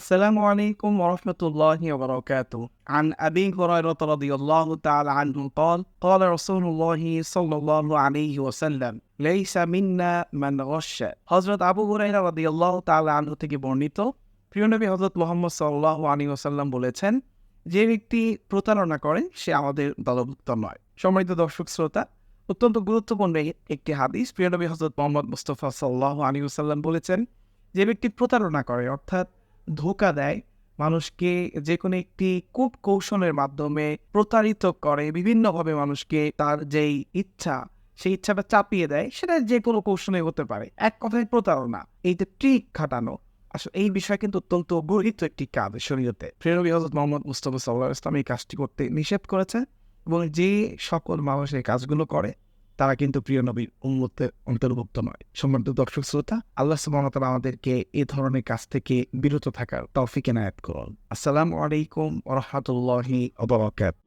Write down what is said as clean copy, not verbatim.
السلام عليكم ورحمة الله وبركاته. عن أبي هريرة رضي الله تعالى عنه قال قال رسول الله صلى الله عليه وسلم ليس منا من غش। হযরত আবু হুরায়রা রাদিয়াল্লাহু তাআলা আনহু থেকে বর্ণিত, প্রিয় নবী হযরত মুহাম্মদ সাল্লাল্লাহু আলাইহি ওয়াসাল্লাম বলেছেন, যে ব্যক্তি প্রতারণা করে সে আমাদের দলভুক্ত নয়। সম্মানিত দর্শক শ্রোতা, অত্যন্ত গুরুত্বপূর্ণ একটি হাদিস। প্রিয় নবী হযরত মুহাম্মদ মুস্তাফা সাল্লাল্লাহু আলাইহি ওয়াসাল্লাম বলেছেন, যে ব্যক্তি প্রতারণা করে অর্থাৎ ধোঁকা দেয়, মানুষকে যে কোনো একটি কূট কৌশলের মাধ্যমে প্রতারিত করে, বিভিন্নভাবে মানুষকে তার যেই ইচ্ছা সেই ইচ্ছাটা চাপিয়ে দেয়, সেটা যে কোনো কৌশলে হতে পারে। এক কথায় প্রতারণা, এই যে ট্রিক খাটানো, আসলে এই বিষয় কিন্তু অত্যন্ত গর্হিত একটি কাজ শরীয়তে। প্রিয় নবী হযরত মুহাম্মদ মুস্তাফা সাল্লাল্লাহু আলাইহি ওয়াসাল্লাম এই কাজটি করতে নিষেধ করেছে, এবং যে সকল মানুষ এই কাজগুলো করে তারা কিন্তু প্রিয় নবীর উম্মতের অন্তর্ভুক্ত নয়। সম্মানিত দর্শক শ্রোতা, আল্লাহ সুবহানাহু ওয়া তাআলা আমাদেরকে এ ধরনের কাজ থেকে বিরত থাকার তৌফিক এনায়েত করুন। আসসালামু আলাইকুম ওয়া রাহমাতুল্লাহি ওয়া বারাকাতুহু।